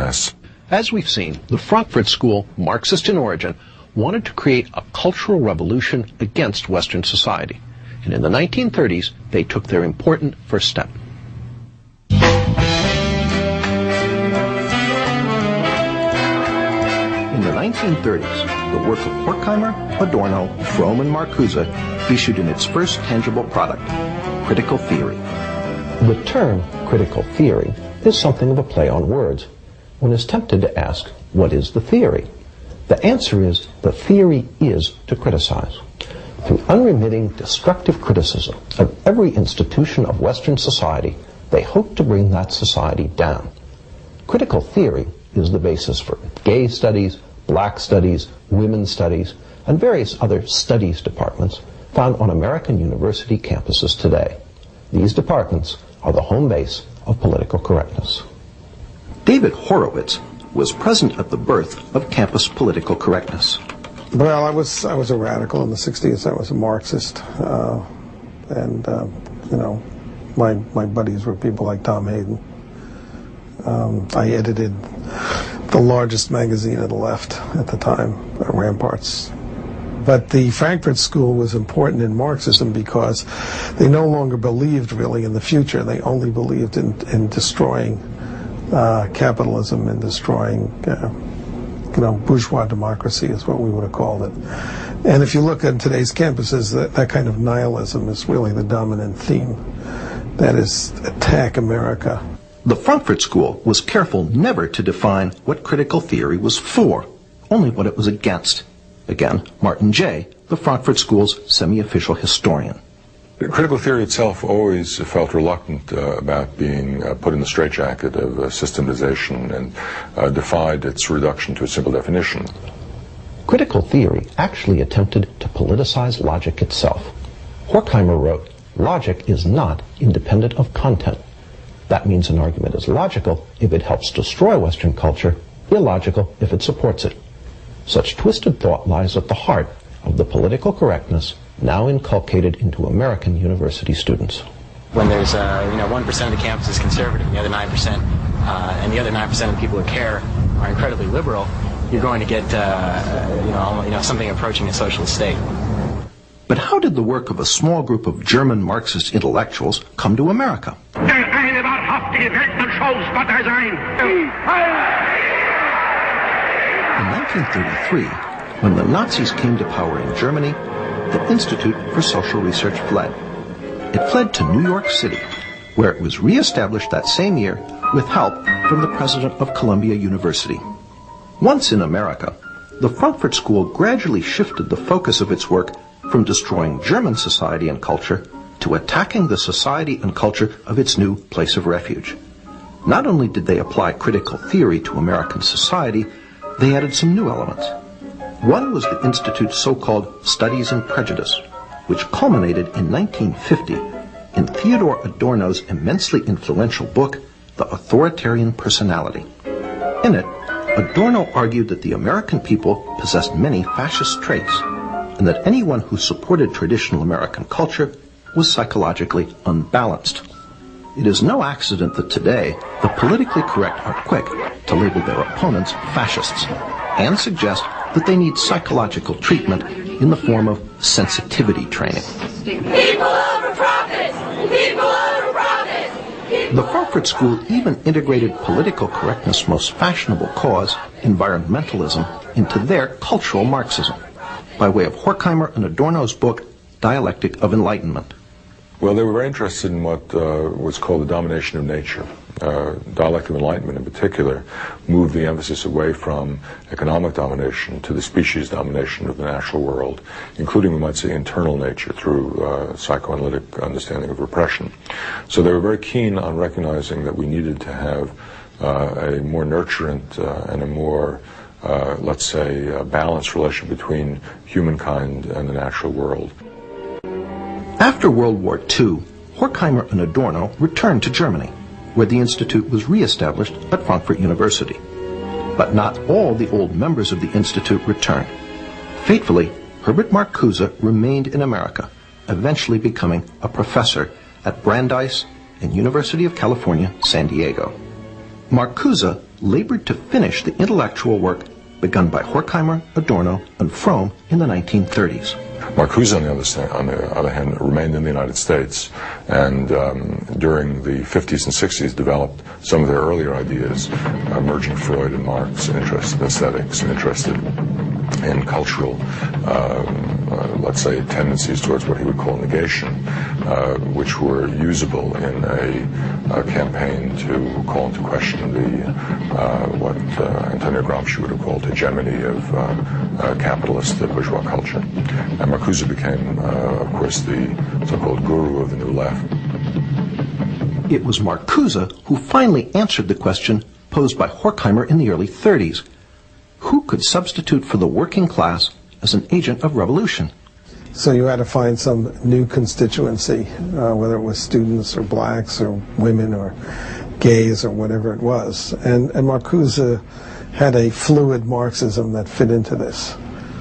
mass. As we've seen, the Frankfurt School, Marxist in origin, wanted to create a cultural revolution against Western society. And in the 1930s, they took their important first step. In the 1930s, the work of Horkheimer, Adorno, Fromm, and Marcuse issued in its first tangible product, critical theory. The term critical theory is something of a play on words. One is tempted to ask, what is the theory? The answer is, the theory is to criticize. Through unremitting, destructive criticism of every institution of Western society, they hope to bring that society down. Critical theory is the basis for gay studies, black studies, women's studies, and various other studies departments found on American university campuses today. These departments are the home base of political correctness. David Horowitz was present at the birth of campus political correctness. Well, I was a radical in the 60s. I was a Marxist, my buddies were people like Tom Hayden. I edited the largest magazine of the left at the time, Ramparts. But the Frankfurt School was important in Marxism because they no longer believed really in the future. They only believed in destroying capitalism and destroying bourgeois democracy is what we would have called it. And if you look at today's campuses, that kind of nihilism is really the dominant theme. That is, attack America. The Frankfurt School was careful never to define what critical theory was for, only what it was against. Again, Martin Jay, the Frankfurt School's semi-official historian. Critical theory itself always felt reluctant about being put in the straitjacket of systematization and defied its reduction to a simple definition. Critical theory actually attempted to politicize logic itself. Horkheimer wrote, "Logic is not independent of content. That means an argument is logical if it helps destroy Western culture, illogical if it supports it." Such twisted thought lies at the heart of the political correctness now inculcated into American university students. When there's 1% of the campus is conservative, and the other 9%, of the people who care are incredibly liberal, you're going to get something approaching a socialist state. But how did the work of a small group of German Marxist intellectuals come to America? In 1933, when the Nazis came to power in Germany, the Institute for Social Research fled. It fled to New York City, where it was reestablished that same year with help from the president of Columbia University. Once in America, the Frankfurt School gradually shifted the focus of its work from destroying German society and culture to attacking the society and culture of its new place of refuge. Not only did they apply critical theory to American society, they added some new elements. One was the Institute's so-called Studies in Prejudice, which culminated in 1950 in Theodore Adorno's immensely influential book, The Authoritarian Personality. In it, Adorno argued that the American people possessed many fascist traits, and that anyone who supported traditional American culture was psychologically unbalanced. It is no accident that today, the politically correct are quick to label their opponents fascists and suggest that they need psychological treatment in the form of sensitivity training. People over profits! People over profits! The Frankfurt School even integrated political correctness' most fashionable cause, environmentalism, into their cultural Marxism, by way of Horkheimer and Adorno's book, Dialectic of Enlightenment. Well, they were very interested in what was called the domination of nature. Dialectic of Enlightenment in particular moved the emphasis away from economic domination to the species domination of the natural world, including, we might say, internal nature through psychoanalytic understanding of repression. So they were very keen on recognizing that we needed to have a more nurturant and a more, let's say, balanced relation between humankind and the natural world. After World War II, Horkheimer and Adorno returned to Germany, where the Institute was re-established at Frankfurt University. But not all the old members of the Institute returned. Fatefully, Herbert Marcuse remained in America, eventually becoming a professor at Brandeis and University of California, San Diego. Marcuse labored to finish the intellectual work begun by Horkheimer, Adorno, and Fromm in the 1930s. Marcuse, on the other hand, remained in the United States, and during the 50s and 60s developed some of their earlier ideas, merging Freud and Marx, interested in aesthetics, and interested in cultural, let's say, tendencies towards what he would call negation, which were usable in a campaign to call into question the what Antonio Gramsci would have called hegemony of capitalist bourgeois culture. And Marcuse became, of course, the so-called guru of the New Left. It was Marcuse who finally answered the question posed by Horkheimer in the early 30s. Who could substitute for the working class as an agent of revolution? So you had to find some new constituency, whether it was students or blacks or women or gays or whatever it was. And Marcuse had a fluid Marxism that fit into this.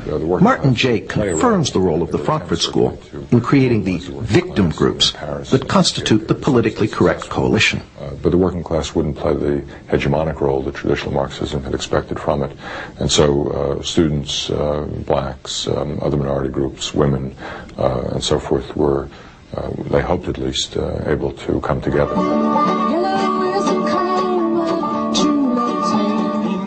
Martin Jay confirms the role of the Frankfurt School in creating the victim groups that constitute the politically correct coalition. But the working class wouldn't play the hegemonic role that traditional Marxism had expected from it. And so students, blacks, other minority groups, women, and so forth were, they hoped at least, able to come together.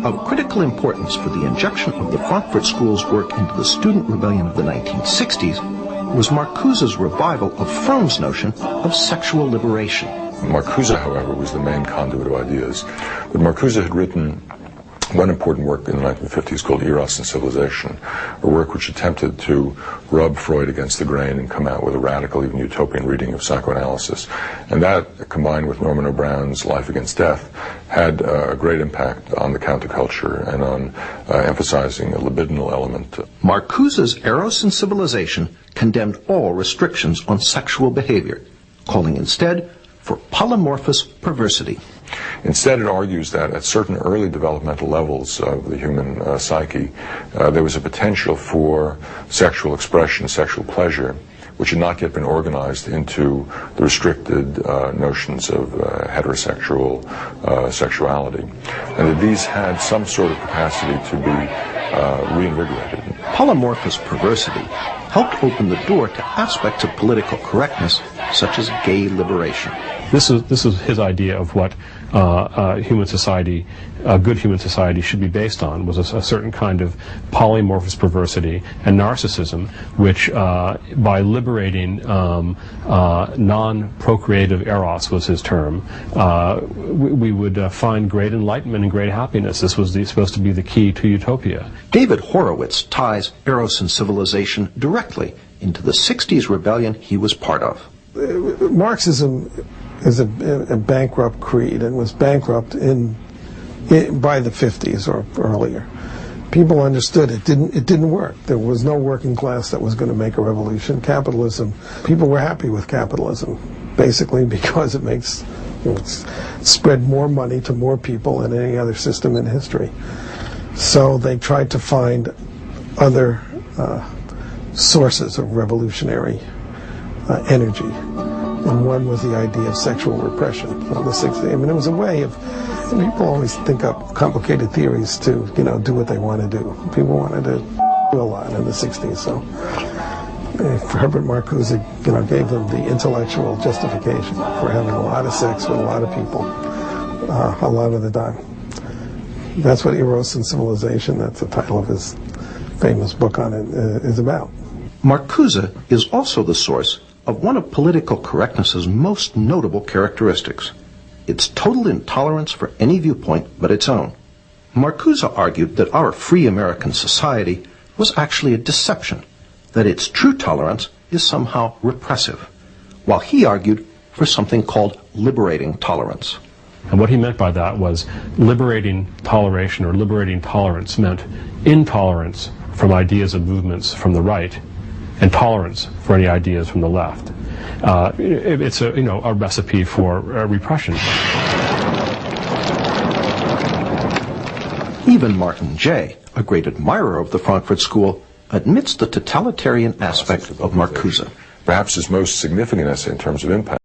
Of critical importance for the injection of the Frankfurt School's work into the student rebellion of the 1960s was Marcuse's revival of Fromm's notion of sexual liberation. Marcuse, however, was the main conduit of ideas. But Marcuse had written one important work in the 1950s called Eros and Civilization, a work which attempted to rub Freud against the grain and come out with a radical, even utopian reading of psychoanalysis. And that, combined with Norman O'Brown's Life Against Death, had a great impact on the counterculture and on emphasizing a libidinal element. Marcuse's Eros and Civilization condemned all restrictions on sexual behavior, calling instead for polymorphous perversity. Instead, it argues that at certain early developmental levels of the human psyche, there was a potential for sexual expression, sexual pleasure, which had not yet been organized into the restricted notions of heterosexual sexuality, and that these had some sort of capacity to be reinvigorated. Polymorphous perversity helped open the door to aspects of political correctness, such as gay liberation. This is his idea of what human society, a good human society, should be based on, was a certain kind of polymorphous perversity and narcissism, which, by liberating non-procreative eros, was his term, we would find great enlightenment and great happiness. This was supposed to be the key to utopia. David Horowitz ties Eros and Civilization directly into the 60s rebellion he was part of. Marxism is a bankrupt creed and was bankrupt by the 50s or earlier. People understood it didn't work. There was no working class that was going to make a revolution. Capitalism, people were happy with capitalism, basically because it spread more money to more people than any other system in history. So they tried to find other sources of revolutionary energy. And one was the idea of sexual repression in the 60s. I mean, it was a way of, people always think up complicated theories to, do what they want to do. People wanted to do a lot in the 60s, so Herbert Marcuse, gave them the intellectual justification for having a lot of sex with a lot of people, a lot of the time. That's what Eros and Civilization, that's the title of his famous book on it, is about. Marcuse is also the source of one of political correctness's most notable characteristics, its total intolerance for any viewpoint but its own. Marcuse argued that our free American society was actually a deception, that its true tolerance is somehow repressive, while he argued for something called liberating tolerance. And what he meant by that was liberating toleration, or liberating tolerance, meant intolerance from ideas and movements from the right, and tolerance for any ideas from the left. It's a recipe for repression. Even Martin Jay, a great admirer of the Frankfurt School, admits the totalitarian aspect of Marcuse. Perhaps his most significant essay in terms of impact